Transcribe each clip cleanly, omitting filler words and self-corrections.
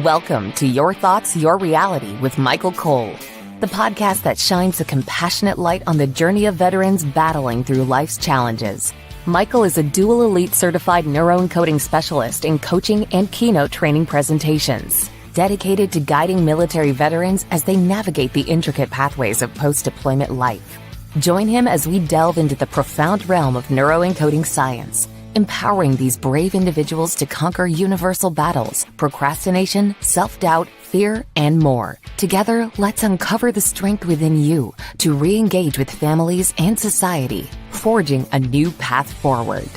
Welcome to Your Thoughts, Your Reality with Michael Cole, the podcast that shines a compassionate light on the journey of veterans battling through life's challenges. Michael is a dual elite certified neuroencoding specialist in coaching and keynote training presentations, dedicated to guiding military veterans as they navigate the intricate pathways of post-deployment life. Join him as we delve into the profound realm of neuroencoding science, empowering these brave individuals to conquer universal battles, procrastination, self-doubt, fear, and more. Together, let's uncover the strength within you to re-engage with families and society, forging a new path forward.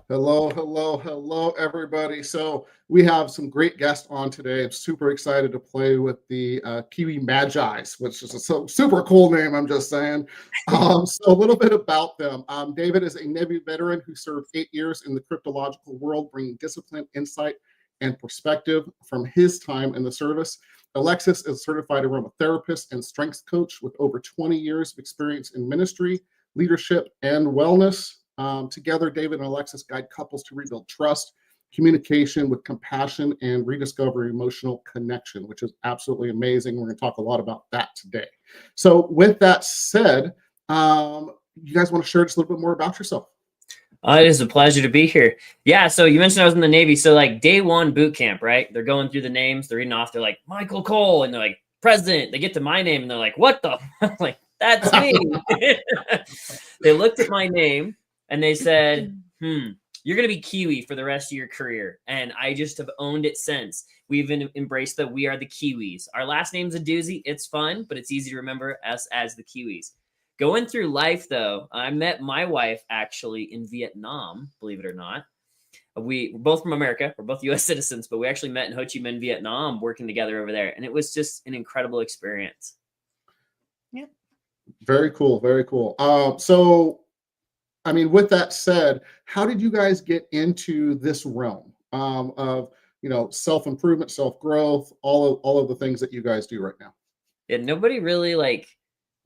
Hello, everybody. So we have some great guests on today. I'm super excited to play with the Kiwimagi, which is a super cool name, I'm just saying. So a little bit about them. David is a Navy veteran who served 8 years in the cryptological world, bringing discipline, insight, and perspective from his time in the service. Alexis is a certified aromatherapist and strength coach with over 20 years of experience in ministry, leadership, and wellness. Together, David and Alexis guide couples to rebuild trust, communication with compassion, and rediscover emotional connection, which is absolutely amazing. We're going to talk a lot about that today. So with that said, you guys want to share just a little bit more about yourself? It is a pleasure to be here. Yeah, so you mentioned I was in the Navy. So like day one boot camp, right? They're going through the names. They're reading off. They're like, Michael Cole. And they're like, President. They get to my name. And they're like, what the? I'm like, that's me. They looked at my name. And they said, you're going to be Kiwi for the rest of your career. And I just have owned it since. We've embraced that we are the Kiwis. Our last name's a doozy. It's fun, but it's easy to remember us as the Kiwis. Going through life, though, I met my wife actually in Vietnam, believe it or not. We're both from America. We're both U.S. citizens, but we actually met in Ho Chi Minh, Vietnam, working together over there. And it was just an incredible experience. Yeah. Very cool. Very cool. I mean, with that said, how did you guys get into this realm of, self-improvement, self-growth, all of the things that you guys do right now? Yeah, nobody really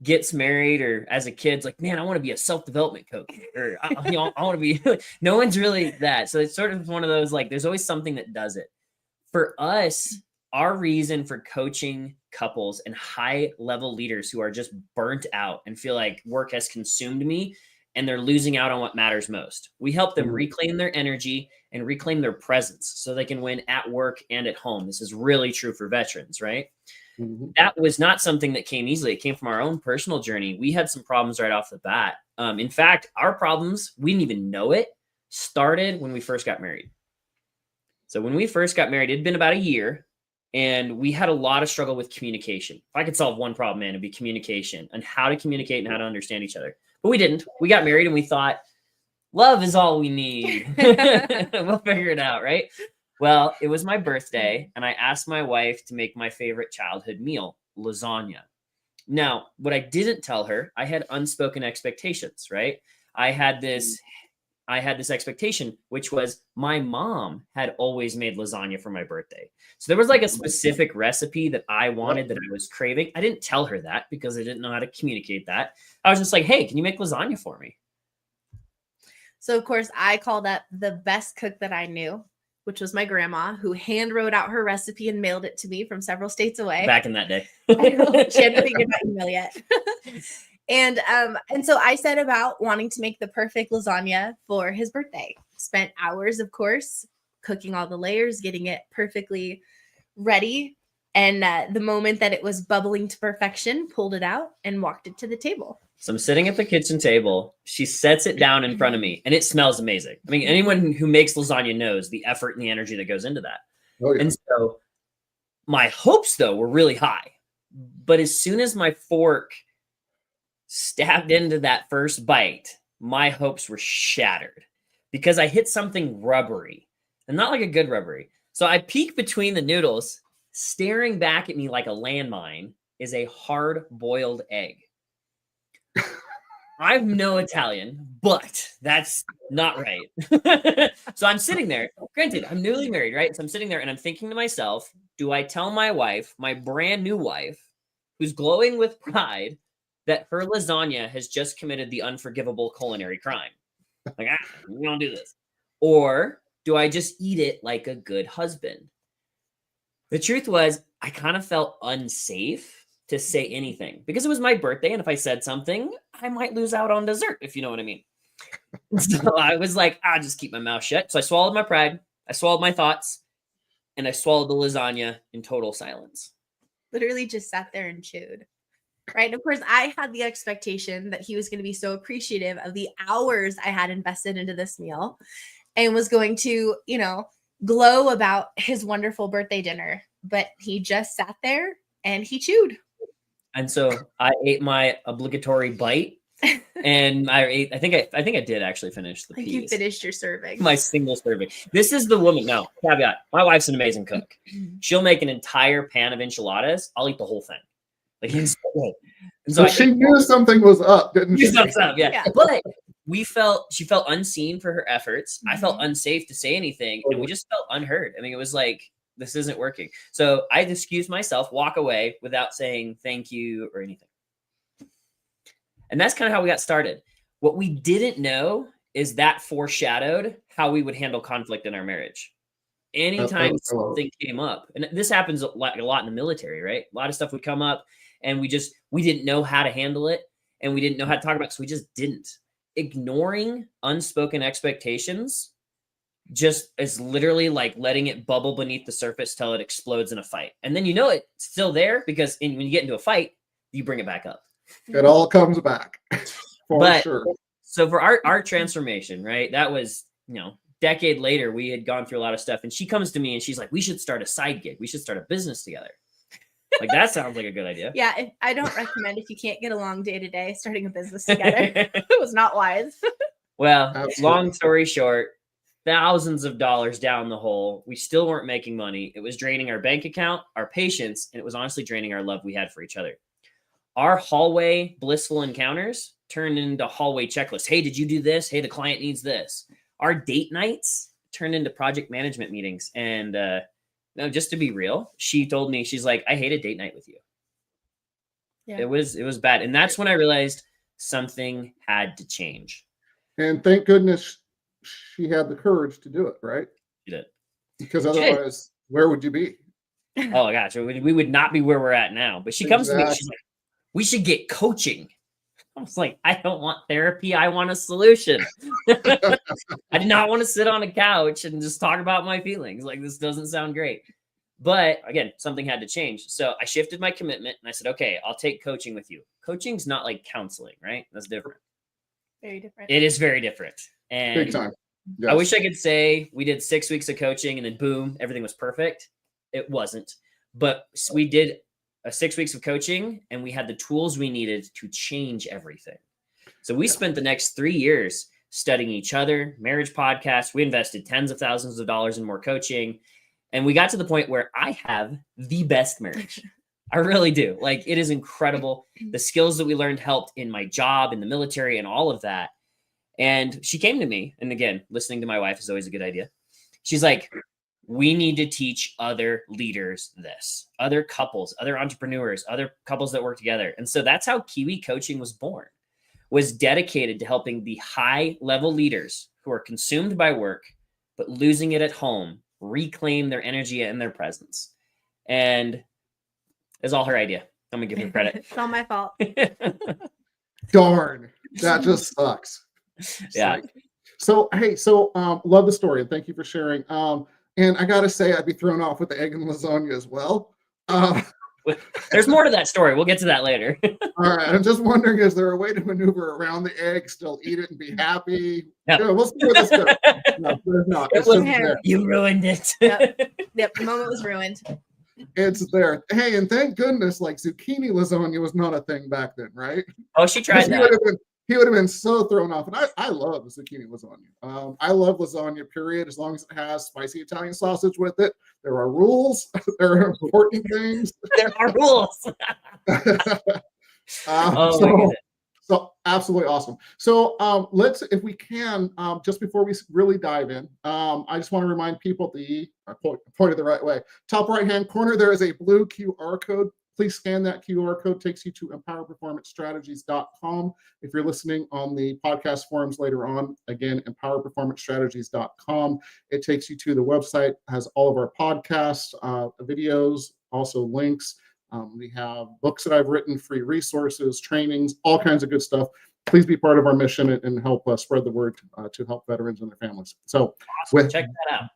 gets married or as a kid's like, man, I want to be a self-development coach or I want to be, no one's really that. So it's sort of one of those, there's always something that does it. For us, our reason for coaching couples and high level leaders who are just burnt out and feel like work has consumed me and they're losing out on what matters most. We help them reclaim their energy and reclaim their presence so they can win at work and at home. This is really true for veterans, right? Mm-hmm. That was not something that came easily. It came from our own personal journey. We had some problems right off the bat. In fact, our problems, we didn't even know it, started when we first got married. So when we first got married, it'd been about a year and we had a lot of struggle with communication. If I could solve one problem, man, it'd be communication and how to communicate and how to understand each other. But we didn't. We got married and we thought, love is all we need. We'll figure it out, right? Well, it was my birthday, and I asked my wife to make my favorite childhood meal, lasagna. Now, what I didn't tell her, I had unspoken expectations, right? I had this expectation, which was my mom had always made lasagna for my birthday. So there was a specific recipe that I wanted that I was craving. I didn't tell her that because I didn't know how to communicate that. I was just like, hey, can you make lasagna for me? So of course I called up the best cook that I knew, which was my grandma, who hand wrote out her recipe and mailed it to me from several states away. Back in that day. She hadn't figured out email yet. And so I set about wanting to make the perfect lasagna for his birthday. Spent hours, of course, cooking all the layers, getting it perfectly ready. And the moment that it was bubbling to perfection, pulled it out and walked it to the table. So I'm sitting at the kitchen table. She sets it down in front of me and it smells amazing. I mean, anyone who makes lasagna knows the effort and the energy that goes into that. Oh, yeah. And so my hopes, though, were really high. But as soon as my fork stabbed into that first bite, my hopes were shattered because I hit something rubbery and not like a good rubbery. So I peek between the noodles. Staring back at me like a landmine is a hard-boiled egg. I'm no Italian, but that's not right. So I'm sitting there. Granted, I'm newly married, right? So I'm sitting there and I'm thinking to myself, do I tell my wife, my brand new wife, who's glowing with pride, that her lasagna has just committed the unforgivable culinary crime? We don't do this. or do I just eat it like a good husband? The truth was, I kind of felt unsafe to say anything because it was my birthday. And if I said something, I might lose out on dessert, if you know what I mean. So I was like, I'll just keep my mouth shut. So I swallowed my pride, I swallowed my thoughts, and I swallowed the lasagna in total silence. Literally just sat there and chewed. Right. And of course, I had the expectation that he was going to be so appreciative of the hours I had invested into this meal and was going to, glow about his wonderful birthday dinner. But he just sat there and he chewed. And so I ate my obligatory bite, and I think I did actually finish the Like piece. you finished your serving. My single serving. This is the woman. No, caveat. My wife's an amazing cook. She'll make an entire pan of enchiladas. I'll eat the whole thing. Like it's so good. And So she knew something was up, didn't she? Yeah. But she felt unseen for her efforts. I felt unsafe to say anything, and we just felt unheard. I mean, it was like, this isn't working. So I excused myself, walk away without saying thank you or anything. And that's kind of how we got started. What we didn't know is that foreshadowed how we would handle conflict in our marriage. Anytime something came up, and this happens a lot in the military, right? A lot of stuff would come up, and we didn't know how to handle it, and we didn't know how to talk about it, so we just didn't. Ignoring unspoken expectations just is literally like letting it bubble beneath the surface till it explodes in a fight. And then it's still there because when you get into a fight, you bring it back up. It all comes back. For sure. So for our transformation, right? That was, decade later, we had gone through a lot of stuff, and she comes to me and she's like, we should start a side gig. We should start a business together. Like, that sounds like a good idea. Yeah. I don't recommend, if you can't get along day to day, starting a business together. It was not wise. Well, Absolutely. Long story short, thousands of dollars down the hole. We still weren't making money. It was draining our bank account, our patience, and it was honestly draining our love we had for each other. Our hallway blissful encounters turned into hallway checklists. Hey, did you do this? Hey, the client needs this. Our date nights turned into project management meetings. And no, just to be real, she told me, she's like, I hate a date night with you. Yeah. It was bad. And that's when I realized something had to change. And thank goodness she had the courage to do it, right? She did. Because otherwise, where would you be? Oh, my gosh. We would not be where we're at now. But she comes to me, she's like, we should get coaching. I was like, I don't want therapy. I want a solution. I did not want to sit on a couch and just talk about my feelings. Like, this doesn't sound great. But again, something had to change. So I shifted my commitment and I said, okay, I'll take coaching with you. Coaching's not like counseling, right? That's different. Very different. It is very different. And big time. Yes. I wish I could say we did 6 weeks of coaching and then boom, everything was perfect. It wasn't. But we did 6 weeks of coaching and we had the tools we needed to change everything. So we spent the next 3 years studying each other, marriage podcasts. We invested tens of thousands of dollars in more coaching. And we got to the point where I have the best marriage. I really do. Like, it is incredible. The skills that we learned helped in my job, in the military, and all of that. And she came to me, and again, listening to my wife is always a good idea. She's like, we need to teach other leaders this, other couples, other entrepreneurs, other couples that work together. And so that's how Kiwi Coaching was born, was dedicated to helping the high level leaders who are consumed by work, but losing it at home, reclaim their energy and their presence. And it's all her idea. I'm gonna give her credit. It's all my fault. Darn, that just sucks. Yeah. So love the story and thank you for sharing. And I gotta say, I'd be thrown off with the egg and lasagna as well. There's more to that story. We'll get to that later. All right. I'm just wondering, is there a way to maneuver around the egg, still eat it and be happy? No. Yeah, we'll see where this goes. No, there's not. It's was, just there. you ruined it. Yep, the moment was ruined. It's there. Hey, and thank goodness, like zucchini lasagna was not a thing back then, right? Oh, she tried that. He would have been so thrown off. And I love zucchini lasagna. I love lasagna, period, as long as it has spicy Italian sausage with it. There are rules. There are important things. There are rules. So absolutely awesome. So let's, if we can, just before we really dive in, I just want to remind people I pointed the right way. Top right-hand corner, there is a blue QR code. please scan that QR code. Takes you to empowerperformancestrategies.com. If you're listening on the podcast forums later on, again, empowerperformancestrategies.com. It takes you to the website, has all of our podcasts, videos, also links. We have books that I've written, free resources, trainings, all kinds of good stuff. Please be part of our mission and help spread the word to help veterans and their families. So awesome. Check that out.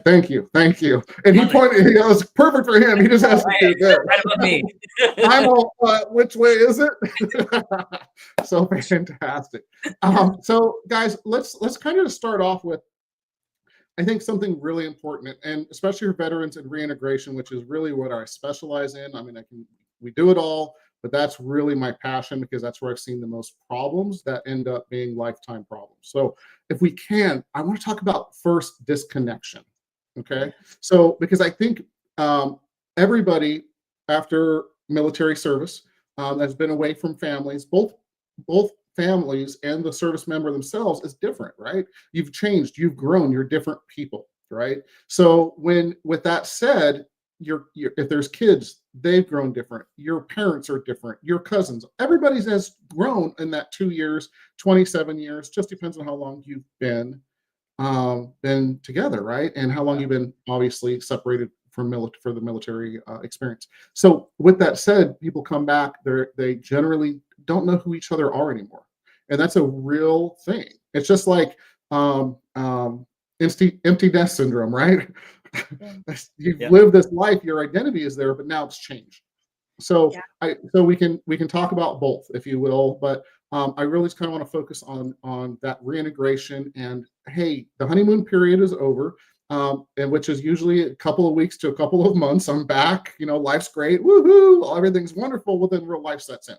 Thank you. And he pointed, it was perfect for him. He just asked me to do that. Right above me. I'm all, which way is it? So fantastic. So guys, let's kind of start off with, I think, something really important, and especially for veterans and reintegration, which is really what I specialize in. I mean, we do it all, but that's really my passion, because that's where I've seen the most problems that end up being lifetime problems. So if we can, I want to talk about first disconnection. Okay. So, because I think everybody after military service that's been away from families, both families and the service member themselves, is different, right? You've changed, you've grown, you're different people, right? So with that said, if there's kids, they've grown different. Your parents are different. Your cousins, everybody has grown in that 2 years, 27 years, just depends on how long you've been together, right? And how long you've been obviously separated from for the military experience. So with that said, people come back, they generally don't know who each other are anymore. And that's a real thing. It's just like empty nest syndrome, right? You've lived this life, your identity is there, but now it's changed. So so we can talk about both, if you will, but I really just kind of want to focus on that reintegration. And hey, the honeymoon period is over, and which is usually a couple of weeks to a couple of months. I'm back, life's great, woohoo, everything's wonderful. Well, then real life sets in.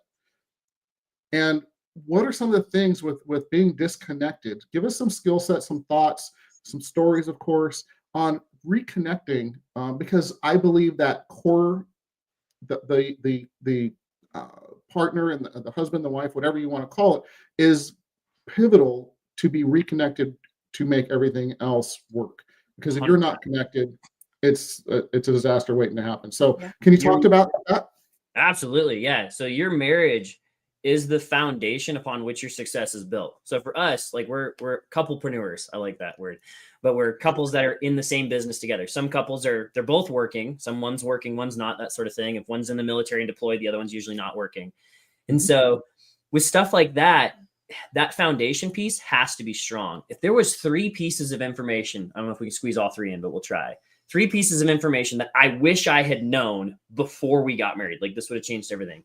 And what are some of the things with being disconnected? Give us some skill sets, some thoughts, some stories, of course, on reconnecting, because I believe that core, the partner and the husband, the wife, whatever you want to call it, is pivotal to be reconnected to make everything else work. Because if you're not connected, it's a disaster waiting to happen. So can you talk about that? Absolutely, yeah. So your marriage is the foundation upon which your success is built. So for us, like we're couplepreneurs. I like that word. But we're couples that are in the same business together. Some couples they're both working. One's working, one's not, that sort of thing. If one's in the military and deployed, the other one's usually not working. And so with stuff like that, that foundation piece has to be strong. If there was 3 pieces of information, I don't know if we can squeeze all 3 in, but we'll try. 3 pieces of information that I wish I had known before we got married. Like this would have changed everything.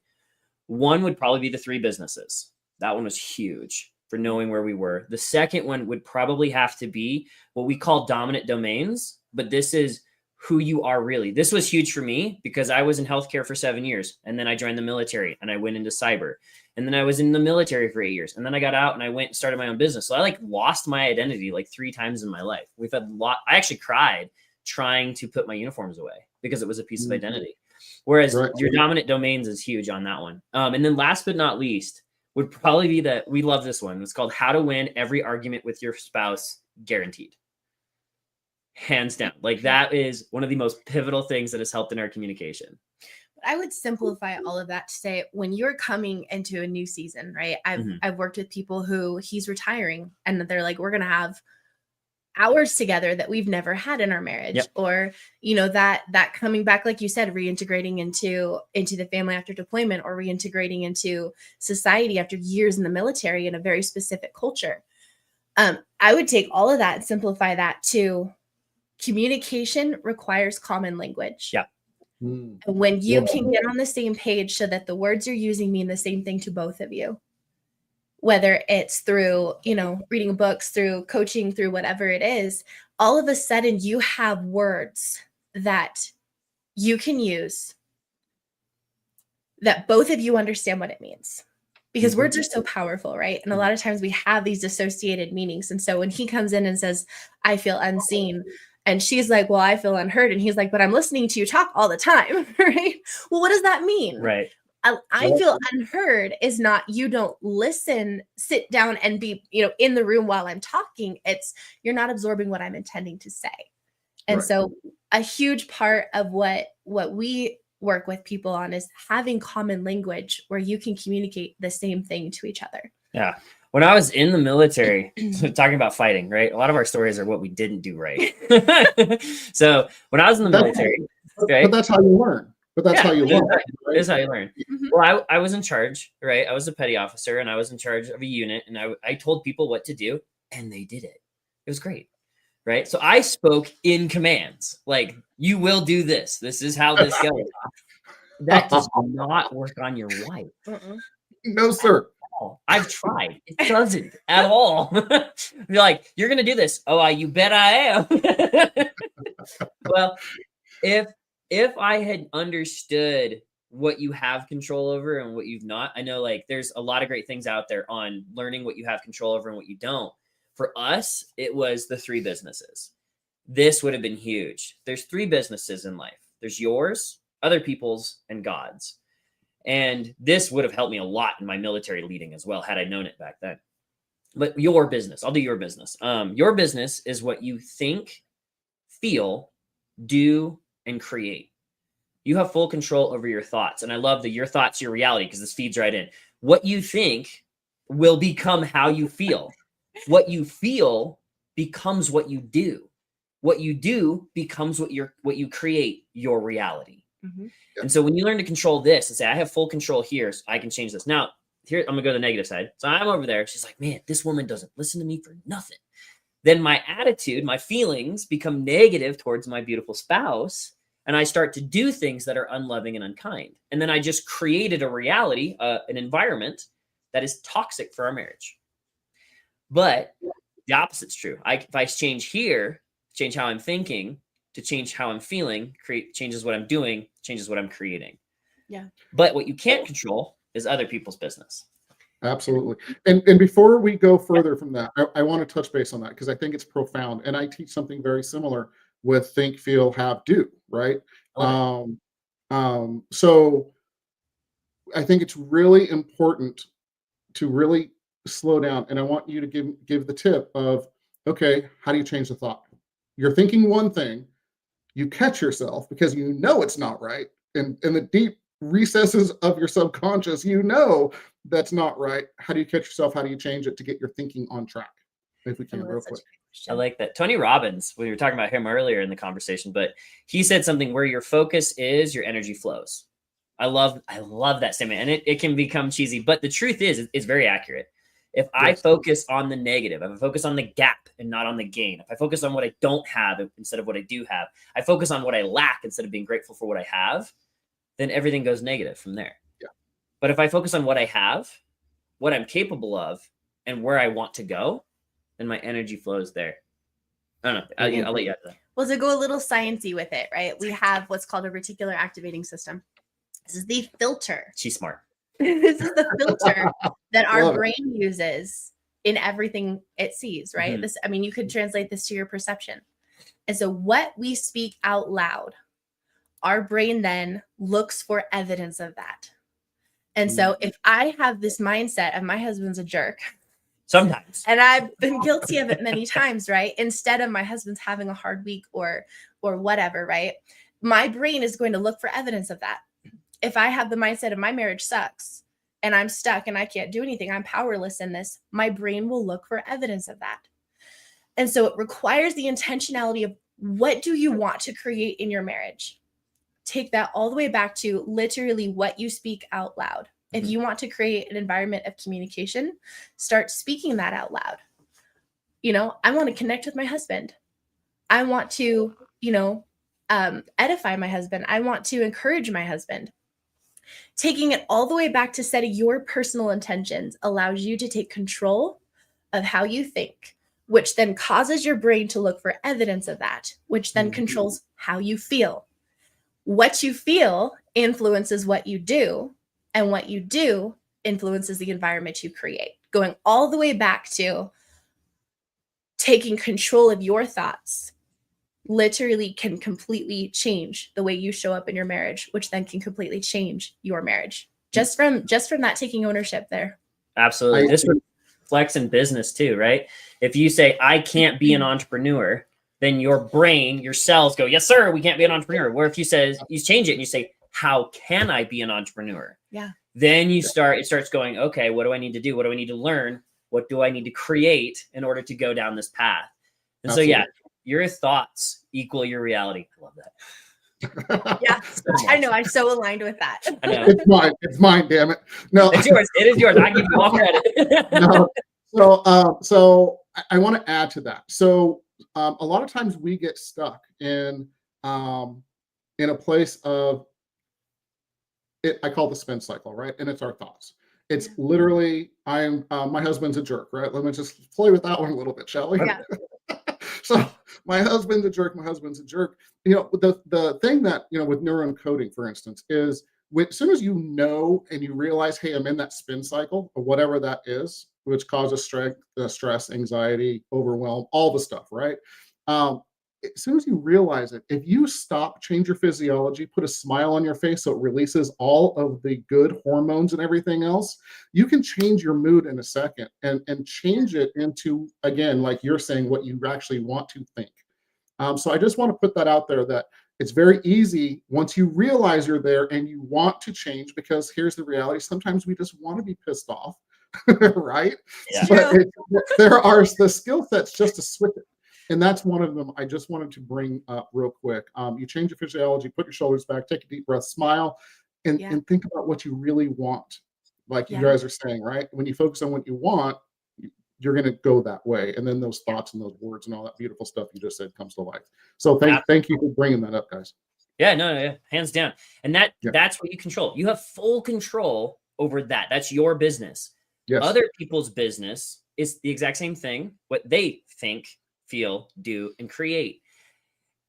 One would probably be the 3 businesses. That one was huge for knowing where we were. The second one would probably have to be what we call dominant domains, but this is who you are really. This was huge for me because I was in healthcare for 7 years, and then I joined the military and I went into cyber, and then I was in the military for 8 years, and then I got out and I went and started my own business. So I lost my identity 3 times in my life. I actually cried trying to put my uniforms away because it was a piece of identity. Whereas your dominant domains is huge on that one. And then last but not least would probably be that we love this one. It's called How to Win Every Argument with Your Spouse Guaranteed. Hands down. That is one of the most pivotal things that has helped in our communication. I would simplify all of that to say, when you're coming into a new season, right? I've worked with people who he's retiring and they're like, we're going to have hours together that we've never had in our marriage. Or, that coming back, like you said, reintegrating into the family after deployment, or reintegrating into society after years in the military in a very specific culture. I would take all of that and simplify that to communication requires common language. And when you can get on the same page so that the words you're using mean the same thing to both of you, whether it's through, reading books, through coaching, through whatever it is, all of a sudden you have words that you can use that both of you understand what it means. Because words are so powerful, right? And a lot of times we have these associated meanings. And so when he comes in and says, I feel unseen, and she's like, well, I feel unheard. And he's like, but I'm listening to you talk all the time, right? Well, what does that mean? Right. I feel unheard is not you don't listen, sit down and be, in the room while I'm talking. It's you're not absorbing what I'm intending to say. And so a huge part of what we work with people on is having common language where you can communicate the same thing to each other. Yeah. When I was in the military, so talking about fighting, right? A lot of our stories are what we didn't do right. So when I was in the military, right? But that's how you learn. But that's how you learn. Right? Right? That's how you learn. Mhm. Well, I was in charge, right? I was a petty officer and I was in charge of a unit, and I told people what to do and they did it. It was great. Right. So I spoke in commands, like, you will do this. This is how this goes. That does not work on your wife. No, sir. I've tried. It doesn't at all. You're like, you're gonna do this. Oh, you bet I am. Well, if I had understood what you have control over and what you've not, I know like there's a lot of great things out there on learning what you have control over and what you don't. For us, it was the 3 businesses. This would have been huge. There's 3 businesses in life. There's yours, other people's, and God's. And this would have helped me a lot in my military leading as well, had I known it back then. But your business, I'll do your business. Your business is what you think, feel, do, and create. You have full control over your thoughts. And I love that your thoughts, your reality, because this feeds right in. What you think will become how you feel. What you feel becomes what you do. What you do becomes what you create, your reality. Mhm. And so when you learn to control this and say, I have full control here, so I can change this. Now, here, I'm gonna go to the negative side. So I'm over there. She's like, man, this woman doesn't listen to me for nothing. Then my attitude, my feelings become negative towards my beautiful spouse. And I start to do things that are unloving and unkind. And then I just created a reality, an environment that is toxic for our marriage. But the opposite's true. If I change here, change how I'm thinking, to change how I'm feeling, changes what I'm doing, changes what I'm creating. Yeah. But what you can't control is other people's business. Absolutely. And before we go further from that, I want to touch base on that because I think it's profound. And I teach something very similar with think, feel, have, do, right? So I think it's really important to really slow down. And I want you to give the tip of, okay, how do you change the thought? You're thinking one thing, you catch yourself because you know it's not right. And in the deep recesses of your subconscious, you know that's not right. How do you catch yourself? How do you change it to get your thinking on track? If we can, real quick. I like that. Tony Robbins, we were talking about him earlier in the conversation, but he said something where your focus is, your energy flows. I love that statement. And it can become cheesy, but the truth is, it's very accurate. If I focus on the negative, if I focus on the gap and not on the gain, if I focus on what I don't have instead of what I do have, I focus on what I lack instead of being grateful for what I have, then everything goes negative from there. Yeah. But if I focus on what I have, what I'm capable of, and where I want to go, then my energy flows there. I don't know. I'll let you add that. Well, to go a little sciencey with it, right? We have what's called a reticular activating system. This is the filter. She's smart. This is the filter that our brain uses in everything it sees, right? Mm-hmm. You could translate this to your perception. And so what we speak out loud, our brain then looks for evidence of that. And so if I have this mindset of my husband's a jerk, sometimes, and I've been guilty of it many times, right? Instead of my husband's having a hard week or whatever, right? My brain is going to look for evidence of that. If I have the mindset of my marriage sucks and I'm stuck and I can't do anything, I'm powerless in this, my brain will look for evidence of that. And so it requires the intentionality of what do you want to create in your marriage? Take that all the way back to literally what you speak out loud. If you want to create an environment of communication, start speaking that out loud. I want to connect with my husband. I want to, edify my husband. I want to encourage my husband. Taking it all the way back to setting your personal intentions allows you to take control of how you think, which then causes your brain to look for evidence of that, which then controls how you feel. What you feel influences what you do, and what you do influences the environment you create. Going all the way back to taking control of your thoughts literally can completely change the way you show up in your marriage, which then can completely change your marriage. Just from that taking ownership there. Absolutely. This reflects in business too, right? If you say, I can't be an entrepreneur, then your brain, your cells go, yes, sir, we can't be an entrepreneur. Where if you change it and you say, how can I be an entrepreneur? Yeah. Then it starts going, okay, what do I need to do? What do I need to learn? What do I need to create in order to go down this path? And Absolutely. so, yeah, your thoughts equal your reality. I love that. Yeah, I know. I'm so aligned with that. I know. It's mine, damn it. No, It's yours. It is yours. I give you all credit. no. So I want to add to that. So a lot of times we get stuck in a place of it. I call the spin cycle, right? And it's our thoughts. It's literally, my husband's a jerk, right? Let me just play with that one a little bit, shall we? Yeah. So my husband's a jerk. My husband's a jerk. The thing that, with neuroencoding, for instance, is as soon as you know and you realize, hey, I'm in that spin cycle or whatever that is, which causes stress, anxiety, overwhelm, all the stuff, right? As soon as you realize it, if you stop, change your physiology, put a smile on your face so it releases all of the good hormones and everything else, you can change your mood in a second and change it into, again, like you're saying, what you actually want to think. So I just want to put that out there, that it's very easy once you realize you're there and you want to change, because here's the reality. Sometimes we just want to be pissed off, right? Yeah. But there are the skill sets just to switch it. And that's one of them I just wanted to bring up real quick. You change your physiology, put your shoulders back, take a deep breath, smile, and think about what you really want. Like you guys are saying, right? When you focus on what you want, you're going to go that way. And then those thoughts and those words and all that beautiful stuff you just said comes to life. So thank you for bringing that up, guys. Yeah, no, hands down. And that's what you control. You have full control over that. That's your business. Yes. Other people's business is the exact same thing, what they think, feel, do, and create.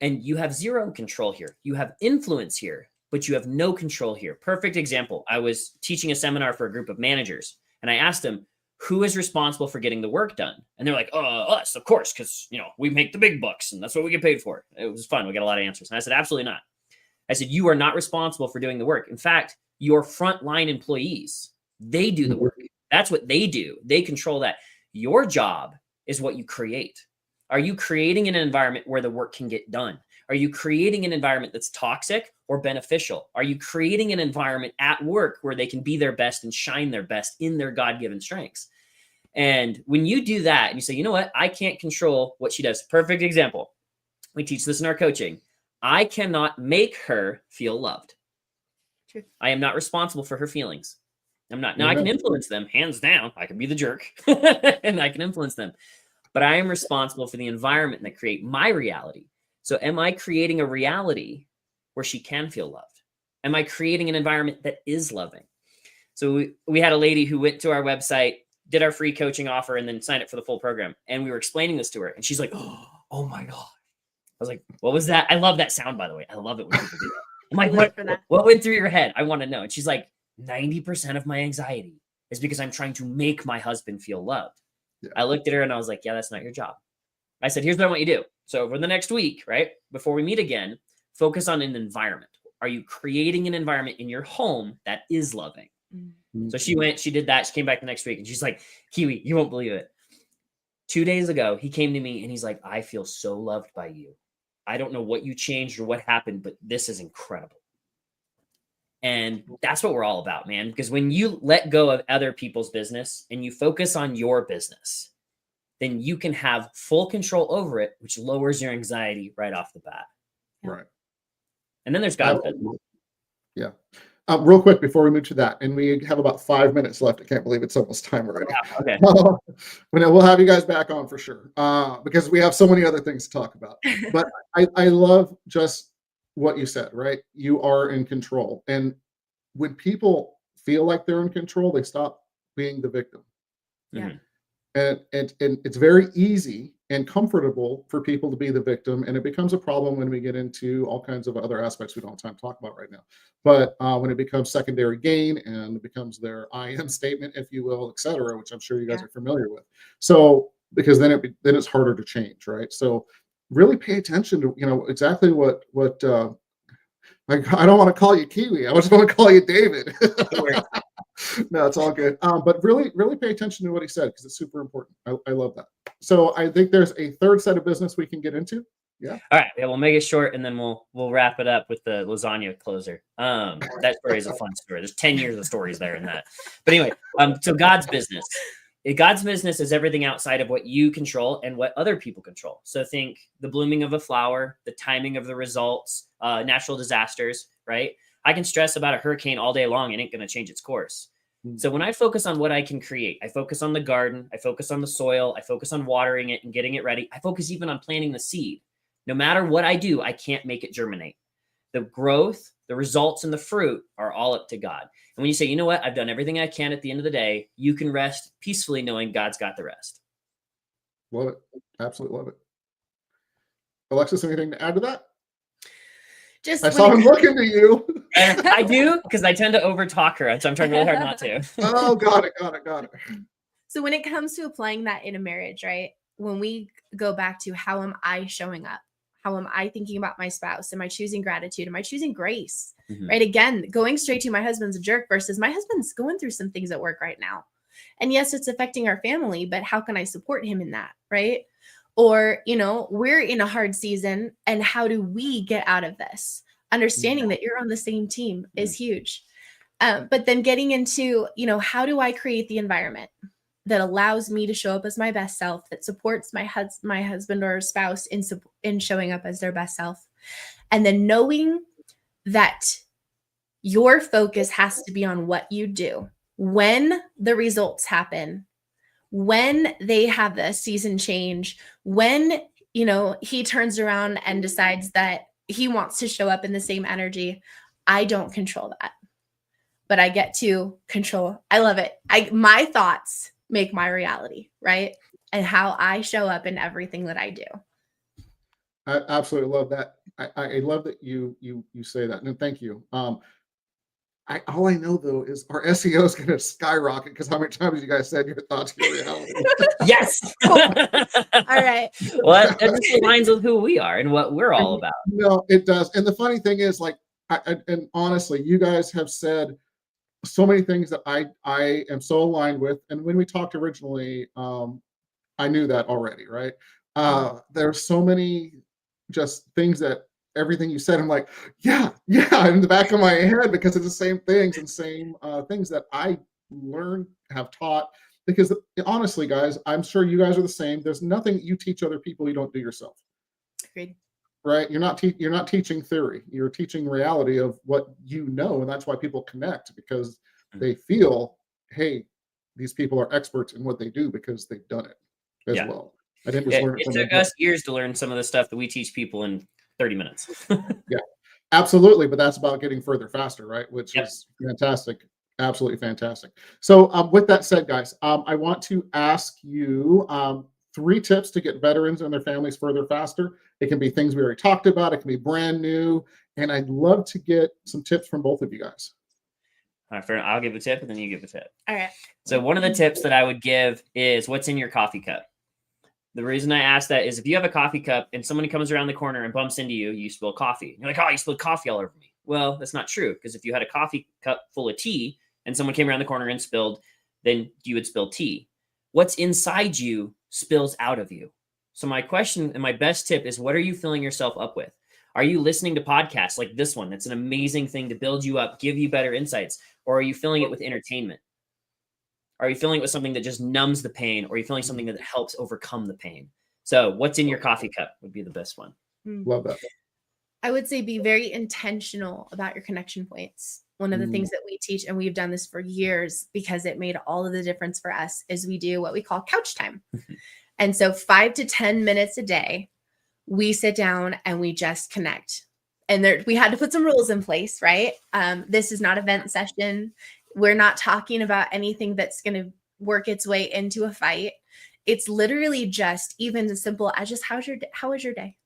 And you have zero control here. You have influence here, but you have no control here. Perfect example. I was teaching a seminar for a group of managers, and I asked them, who is responsible for getting the work done? And they're like, us, of course, because we make the big bucks and that's what we get paid for. It was fun. We got a lot of answers. And I said, absolutely not. I said, you are not responsible for doing the work. In fact, your frontline employees, they do the work. That's what they do. They control that. Your job is what you create. Are you creating an environment where the work can get done? Are you creating an environment that's toxic or beneficial? Are you creating an environment at work where they can be their best and shine their best in their God-given strengths? And when you do that and you say, you know what, I can't control what she does. Perfect example. We teach this in our coaching. I cannot make her feel loved. True. I am not responsible for her feelings. I'm not. Now I can influence them, hands down. I can be the jerk and I can influence them. But I am responsible for the environment that create my reality. So am I creating a reality where she can feel loved? Am I creating an environment that is loving? So we had a lady who went to our website, did our free coaching offer, and then signed up for the full program. And we were explaining this to her. And she's like, oh my God. I was like, what was that? I love that sound, by the way. I love it when people do that. I'm like, what went through your head? I want to know. And she's like, 90% of my anxiety is because I'm trying to make my husband feel loved. Yeah. I looked at her and I was like, yeah, that's not your job. I said, here's what I want you to do. So over the next week, right, before we meet again, focus on an environment. Are you creating an environment in your home that is loving? Mm-hmm. So she went, she did that. She came back the next week and she's like, Kiwi, you won't believe it. 2 days ago, he came to me and he's like, I feel so loved by you. I don't know what you changed or what happened, but this is incredible. And that's what we're all about, man. Because when you let go of other people's business and you focus on your business, then you can have full control over it, which lowers your anxiety right off the bat. Right. And then there's God's business. Yeah. Real quick before we move to that, and we have about 5 minutes left. I can't believe it's almost time already. Yeah, okay. We'll have you guys back on for sure, because we have so many other things to talk about. But I love just what you said, right? You are in control. And when people feel like they're in control, they stop being the victim. Yeah. And it's very easy and comfortable for people to be the victim. And it becomes a problem when we get into all kinds of other aspects we don't have time to talk about right now. But when it becomes secondary gain and it becomes their I am statement, if you will, et cetera, which I'm sure you guys are familiar with. So, because then it's harder to change, right? So really pay attention to, exactly what I don't want to call you Kiwi. I just want to call you David. No, it's all good. But really, really pay attention to what he said, because it's super important. I love that. So I think there's a third set of business we can get into. Yeah. All right. Yeah, we'll make it short and then we'll wrap it up with the lasagna closer. That story is a fun story. There's 10 years of stories there in that. But anyway, so God's business. God's business is everything outside of what you control and what other people control. So think the blooming of a flower, the timing of the results, natural disasters, right? I can stress about a hurricane all day long and it ain't going to change its course. So when I focus on what I can create, I focus on the garden, I focus on the soil, I focus on watering it and getting it ready. I focus even on planting the seed. No matter what I do, I can't make it germinate. The growth, the results, and the fruit are all up to God. And when you say, you know what, I've done everything I can at the end of the day, you can rest peacefully knowing God's got the rest. Love it. Absolutely love it. Alexis, anything to add to that? Just I saw him looking to you. I do, because I tend to overtalk her, so I'm trying really hard not to. Oh, got it. So when it comes to applying that in a marriage, right? When we go back to how am I showing up? How am I thinking about my spouse? Am I choosing gratitude? Am I choosing grace? Mhm. Right? Again, going straight to my husband's a jerk versus my husband's going through some things at work right now. And yes, it's affecting our family, but how can I support him in that? Right? Or, we're in a hard season and how do we get out of this? Understanding that you're on the same team is huge. But then getting into, how do I create the environment that allows me to show up as my best self, that supports my husband or spouse in showing up as their best self. And then knowing that your focus has to be on what you do when the results happen, when they have the season change, when, he turns around and decides that he wants to show up in the same energy. I don't control that, but I get to control. I love it. My thoughts make my reality, right? And how I show up in everything that I do. I absolutely love that. I love that you say that, and thank you. All I know though is our SEO is going to skyrocket because how many times you guys said your thoughts, your reality. Yes. All right. Well, that just aligns with who we are and what we're all about. No, it does. And the funny thing is, like, and honestly, you guys have said so many things that I am so aligned with. And when we talked originally, I knew that already, right? There's so many just things that everything you said, I'm like, yeah, in the back of my head, because it's the same things and same things that I learned, have taught. Because honestly, guys, I'm sure you guys are the same. There's nothing you teach other people you don't do yourself. Agreed. Right? You're not teaching theory. You're teaching reality of what you know, and that's why people connect, because they feel, hey, these people are experts in what they do because they've done it as well. I didn't just learn it. It took us years to learn some of the stuff that we teach people in 30 minutes. Yeah, absolutely. But that's about getting further faster, right? Which is fantastic. Absolutely fantastic. So with that said, guys, I want to ask you 3 tips to get veterans and their families further faster. It can be things we already talked about. It can be brand new. And I'd love to get some tips from both of you guys. All right, I'll give a tip and then you give a tip. All right. So one of the tips that I would give is what's in your coffee cup. The reason I ask that is if you have a coffee cup and somebody comes around the corner and bumps into you, you spill coffee. You're like, oh, you spilled coffee all over me. Well, that's not true, because if you had a coffee cup full of tea and someone came around the corner and spilled, then you would spill tea. What's inside you spills out of you. So my question and my best tip is, what are you filling yourself up with? Are you listening to podcasts like this one? That's an amazing thing to build you up, give you better insights. Or are you filling it with entertainment? Are you filling it with something that just numbs the pain? Or are you filling something that helps overcome the pain? So what's in your coffee cup would be the best one. Love that. I would say be very intentional about your connection points. One of the things that we teach, and we've done this for years because it made all of the difference for us, is we do what we call couch time. And so 5 to 10 minutes a day, we sit down and we just connect. And we had to put some rules in place, right? This is not a vent session. We're not talking about anything that's going to work its way into a fight. It's literally just even as simple as just how was your day?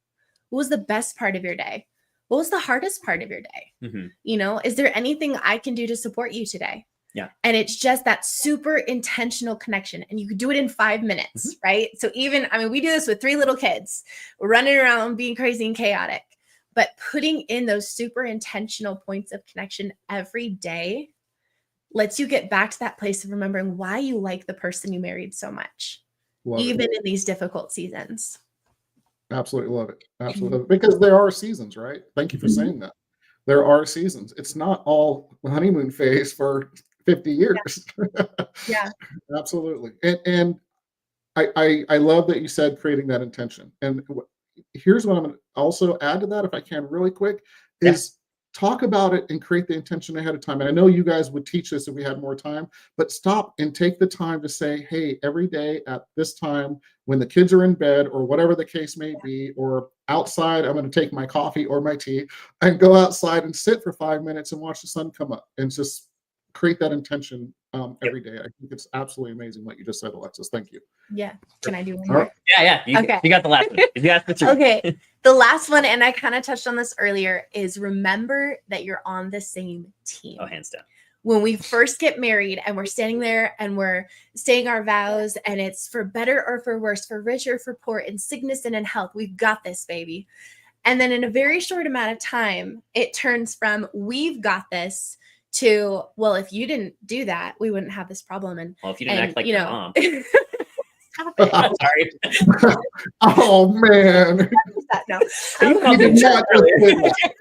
What was the best part of your day? What was the hardest part of your day? Is there anything I can do to support you today? Yeah. And it's just that super intentional connection. And you could do it in 5 minutes, right? So we do this with 3 little kids running around being crazy and chaotic, but putting in those super intentional points of connection every day lets you get back to that place of remembering why you like the person you married so much, even in these difficult seasons. Absolutely love it. Absolutely love it. Because there are seasons, right? Thank you for saying that. There are seasons. It's not all honeymoon phase for 50 years. Yeah. Absolutely. And I love that you said creating that intention. And here's what I'm going to also add to that, if I can, really quick, is talk about it and create the intention ahead of time. And I know you guys would teach this if we had more time, but stop and take the time to say, hey, every day at this time, when the kids are in bed or whatever the case may be, or outside, I'm going to take my coffee or my tea and go outside and sit for 5 minutes and watch the sun come up and just create that intention every day. I think it's absolutely amazing what you just said, Alexis. Thank you. Yeah. Can I do one All more? right. Yeah. You got the last one. If you asked the truth. Okay. The last one, and I kind of touched on this earlier, is remember that you're on the same team. Oh, hands down. When we first get married and we're standing there and we're saying our vows, and it's for better or for worse, for rich or for poor, in sickness and in health, we've got this, baby. And then in a very short amount of time, it turns from we've got this to, well, if you didn't do that, we wouldn't have this problem. And Well, if you didn't act like you your know, mom. stop it. I'm sorry. Oh, man. No. He did not just say that.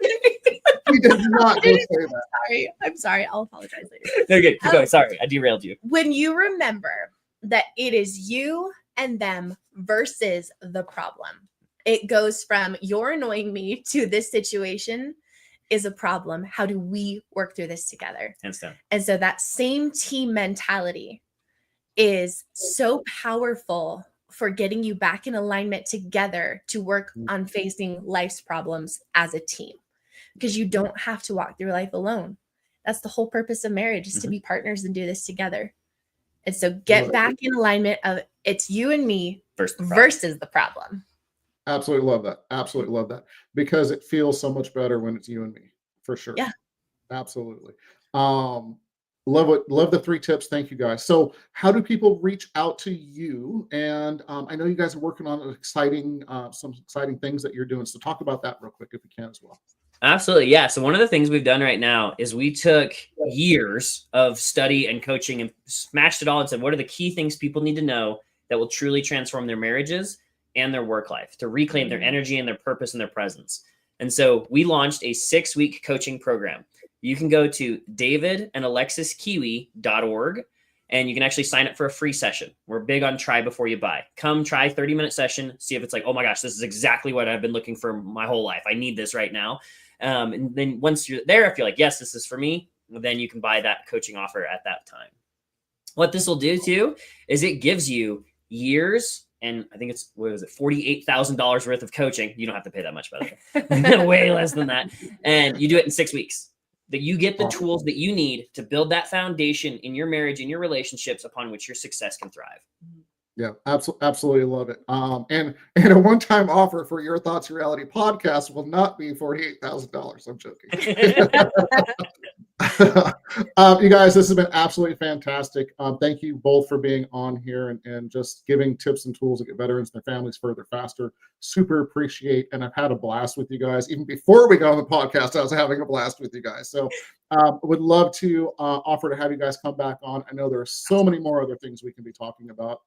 He did not just say that. Sorry. I'm sorry. I'll apologize later. No, good. Keep going. Sorry, I derailed you. When you remember that it is you and them versus the problem, it goes from you're annoying me to this situation is a problem. How do we work through this together? Hands down. And so that same team mentality is so powerful for getting you back in alignment together to work on facing life's problems as a team, because you don't have to walk through life alone. That's the whole purpose of marriage, is to be partners and do this together. And so get back in alignment of it's you and me versus the problem. Absolutely love that. Absolutely love that. Because it feels so much better when it's you and me, for sure. Yeah. Absolutely. Love the 3 tips. Thank you, guys. So how do people reach out to you? And I know you guys are working on some exciting things that you're doing. So talk about that real quick if you can as well. Absolutely. Yeah. So one of the things we've done right now is we took years of study and coaching and smashed it all and said, what are the key things people need to know that will truly transform their marriages and their work life to reclaim their energy and their purpose and their presence? And so we launched a 6-week coaching program. You can go to davidandalexiskiwi.org and you can actually sign up for a free session. We're big on try before you buy. Come try 30-minute session, see if it's like, oh my gosh, this is exactly what I've been looking for my whole life. I need this right now. And then once you're there, if you're like, yes, this is for me, then you can buy that coaching offer at that time. What this will do too is it gives you years, and I think it's, what was it, $48,000 worth of coaching. You don't have to pay that much, by the way. Way less than that. And you do it in 6 weeks. That you get the tools that you need to build that foundation in your marriage, in your relationships, upon which your success can thrive. Yeah, absolutely love it. And a one-time offer for Your Thoughts Reality podcast will not be $48,000. I'm joking. You guys, this has been absolutely fantastic. Thank you both for being on here and just giving tips and tools to get veterans and their families further faster. Super appreciate, and I've had a blast with you guys. Even before we got on the podcast, I was having a blast with you guys. So would love to offer to have you guys come back on. I know there are so many more other things we can be talking about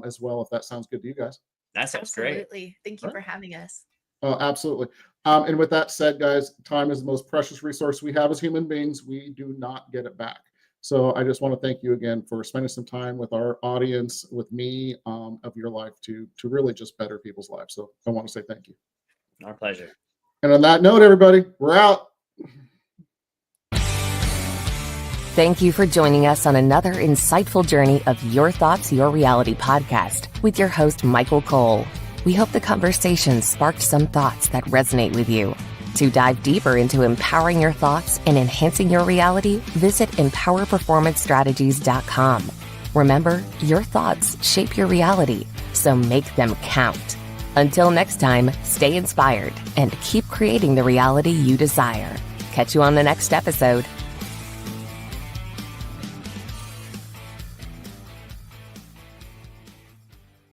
as well, if that sounds good to you guys. That sounds great. Absolutely. Thank you for having us. Absolutely. And with that said, guys, time is the most precious resource we have as human beings. We do not get it back. So I just want to thank you again for spending some time with our audience, with me, of your life to really just better people's lives. So I want to say thank you. Our pleasure. And on that note, everybody, we're out. Thank you for joining us on another insightful journey of Your Thoughts, Your Reality podcast with your host, Michael Cole. We hope the conversation sparked some thoughts that resonate with you. To dive deeper into empowering your thoughts and enhancing your reality, visit empowerperformancestrategies.com. Remember, your thoughts shape your reality, so make them count. Until next time, stay inspired and keep creating the reality you desire. Catch you on the next episode.